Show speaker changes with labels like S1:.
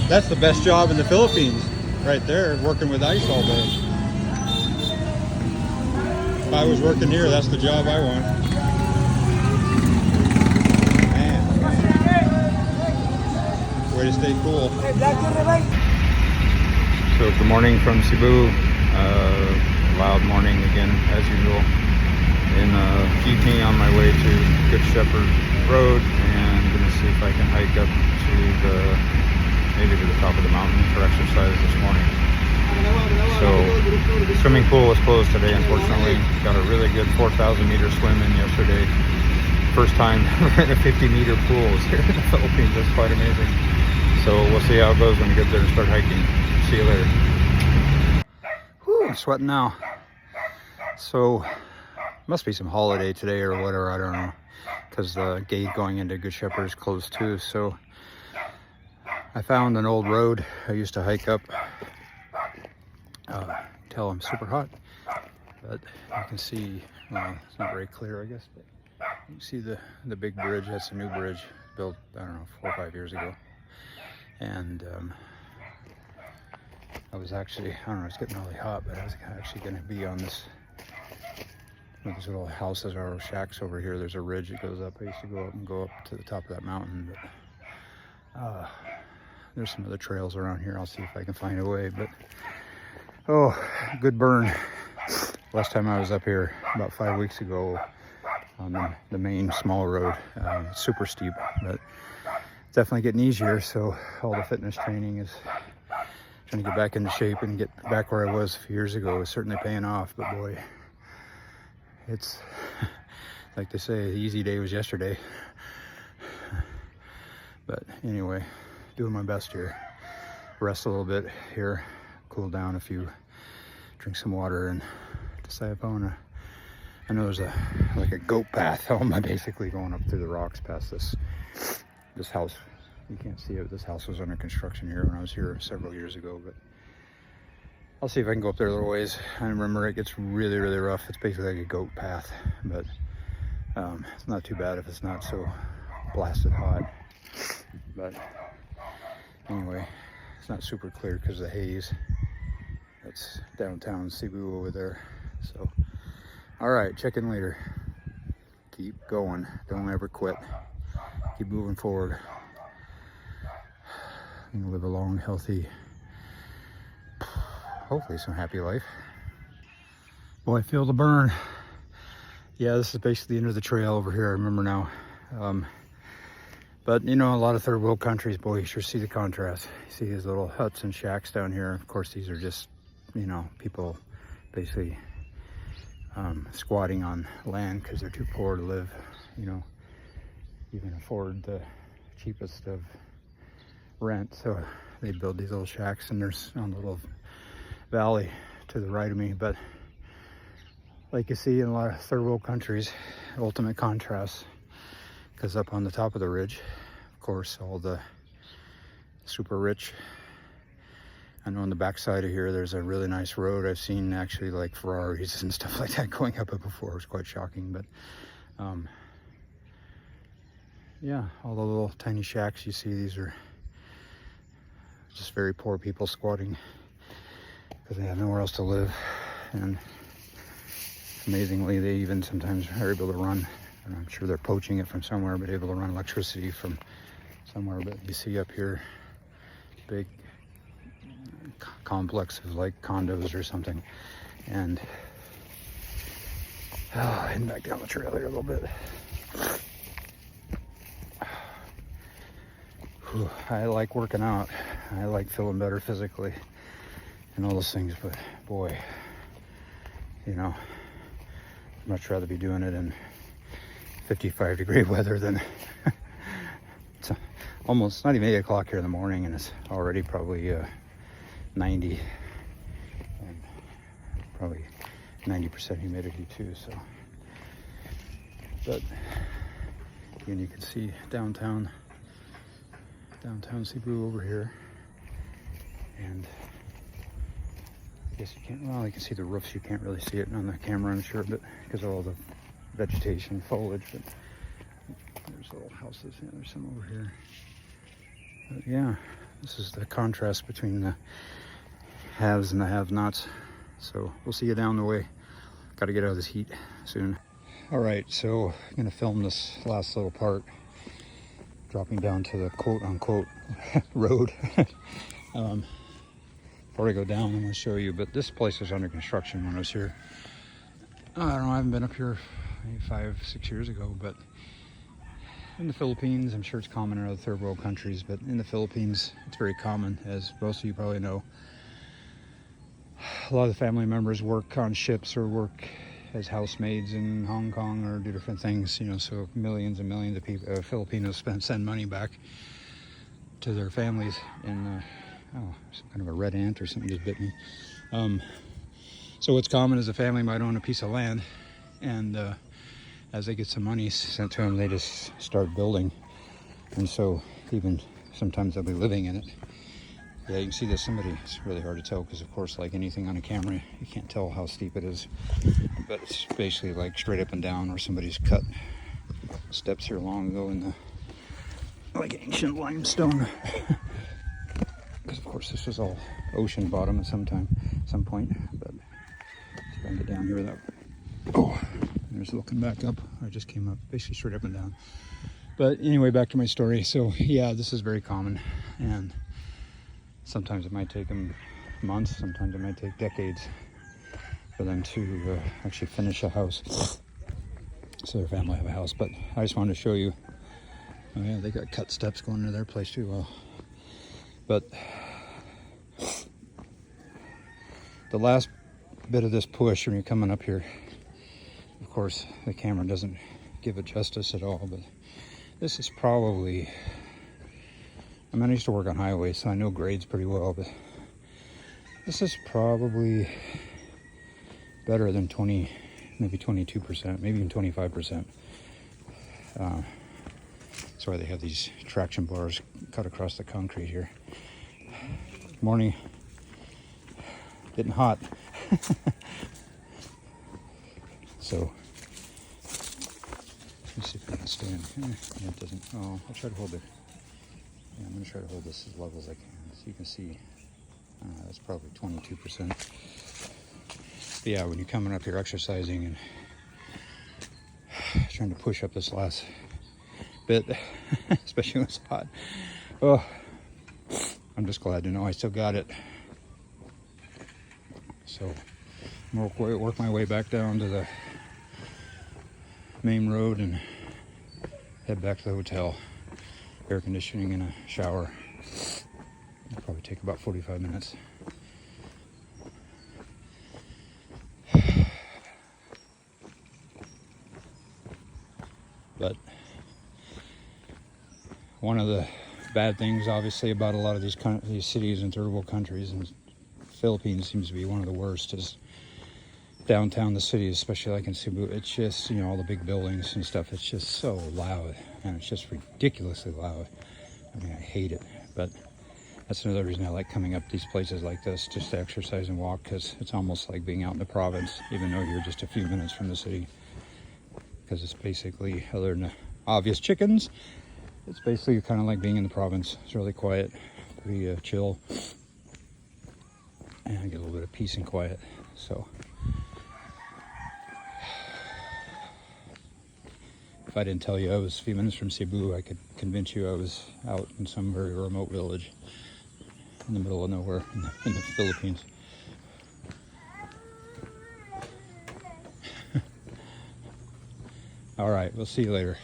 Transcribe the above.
S1: That's the best job in the Philippines, right there, working with ice all day. If I was working here, that's the job I want. Man, way to stay cool. So good morning from Cebu. Loud morning again, as usual. In evening on my way to Good Shepherd Road, and gonna see if I can hike up to maybe to the top of the mountain for exercise this morning. So the swimming pool was closed today, unfortunately. Got a really good 4,000 meter swim in yesterday. First time in a 50-meter pool here in the Philippines. That's quite amazing. So we'll see how it goes when we get there and start hiking. See you later. Whew, I'm sweating now. So must be some holiday today or whatever, I don't know, because the gate going into Good Shepherd is closed too. So I found an old road I used to hike up. Tell I'm super hot, but you can see, well, it's not very clear, I guess, but you can see the big bridge. That's a new bridge built, I don't know, 4 or 5 years ago. And I was actually, I don't know, it's getting really hot, but I was actually going to be on this, these little houses or shacks over here. There's a ridge that goes up. I used to go up to the top of that mountain, but there's some other trails around here. I'll see if I can find a way, but oh, good burn. Last time I was up here about 5 weeks ago on the main small road. Super steep, but definitely getting easier. So all the fitness training is trying to get back into shape and get back where I was a few years ago. Is certainly paying off, but boy, it's like they say, the easy day was yesterday. But anyway, doing my best here. Rest a little bit here, cool down a few, drink some water, and decide if I wanna. I know there's like a goat path home. I'm basically going up through the rocks past this house. You can't see it. This house was under construction here when I was here several years ago, but I'll see if I can go up there a little ways. I remember it gets really, really rough. It's basically like a goat path, but it's not too bad if it's not so blasted hot. But anyway, it's not super clear because of the haze. That's downtown Cebu over there. So, all right, check in later. Keep going. Don't ever quit. Keep moving forward. And live a long, healthy, hopefully some happy life. Boy, I feel the burn. Yeah, this is basically the end of the trail over here. I remember now. But you know, a lot of third world countries, boy, you sure see the contrast. You see these little huts and shacks down here. Of course, these are just, you know, people basically squatting on land because they're too poor to live, you know, even afford the cheapest of rent. So they build these little shacks, and there's a little valley to the right of me. But like you see in a lot of third world countries, ultimate contrast, because up on the top of the ridge, of course, all the super rich. I know on the backside of here there's a really nice road. I've seen actually like Ferraris and stuff like that going up it before. It was quite shocking. But yeah, all the little tiny shacks you see, these are just very poor people squatting because they have nowhere else to live. And amazingly, they even sometimes are able to run, and I'm sure they're poaching it from somewhere, but able to run electricity from somewhere. But you see up here, big complex of like condos or something. And heading back down the trail here a little bit. Whew, I like working out. I like feeling better physically and all those things, but boy, you know, I'd much rather be doing it in 55-degree weather than it's almost not even 8 o'clock here in the morning, and it's already probably 90 and probably 90% humidity too. So, but again, you can see downtown Cebu over here, and I guess you can't, well, you can see the roofs. You can't really see it on the camera, I'm sure, but because of all the vegetation, foliage. But there's little houses. Yeah, there's some over here. But yeah, This is the contrast between the haves and the have-nots. So we'll see you down the way. Got to get out of this heat soon. All right, so I'm gonna film this last little part, dropping down to the quote-unquote road. Before I go down, I'm gonna show you, but this place was under construction when I was here. I don't know, I haven't been up here maybe 5-6 years ago, but in the Philippines, I'm sure it's common in other third world countries, but in the Philippines, it's very common, as most of you probably know. A lot of the family members work on ships or work as housemaids in Hong Kong or do different things, you know, so millions and millions of people, Filipinos send money back to their families in, oh, some kind of a red ant or something just bit me. So what's common is a family might own a piece of land, and as they get some money sent to them, they just start building. And so even sometimes they'll be living in it. Yeah, you can see this, it's really hard to tell because of course, like anything on a camera, you can't tell how steep it is. But it's basically like straight up and down, or somebody's cut steps here long ago in the like ancient limestone. Because of course this was all ocean bottom at some point. But see if I can get down here without, oh, there's looking back up. I just came up basically straight up and down. But anyway, back to my story. So yeah, this is very common, and sometimes it might take them months, sometimes it might take decades for them to actually finish a house, so their family have a house. But I just wanted to show you, oh yeah, they got cut steps going into their place too. Well, but the last bit of this push when you're coming up here, of course the camera doesn't give it justice at all, but this is probably, I mean, I used to work on highways, so I know grades pretty well, but this is probably better than 20, maybe 22%, maybe even 25%. That's why they have these traction bars cut across the concrete here. Morning, getting hot. So, let's see if I can stand. Yeah, it doesn't, oh, I'll try to hold it. Yeah, I'm going to try to hold this as level as I can, so you can see that's probably 22%. But yeah, when you're coming up here exercising and trying to push up this last bit, especially when it's hot, oh, I'm just glad to know I still got it. So I'm going to work my way back down to the main road and head back to the hotel. Air conditioning and a shower. It'll probably take about 45 minutes. But one of the bad things, obviously, about a lot of these cities in third world countries, and Philippines seems to be one of the worst, is downtown the city, especially like in Cebu. It's just, you know, all the big buildings and stuff, it's just so loud, and it's just ridiculously loud. I mean, I hate it, but that's another reason I like coming up these places like this, just to exercise and walk, because it's almost like being out in the province, even though you're just a few minutes from the city. Because it's basically, other than the obvious chickens, it's basically kind of like being in the province. It's really quiet, pretty chill, and I get a little bit of peace and quiet. So if I didn't tell you I was a few minutes from Cebu, I could convince you I was out in some very remote village in the middle of nowhere in the Philippines. All right, we'll see you later.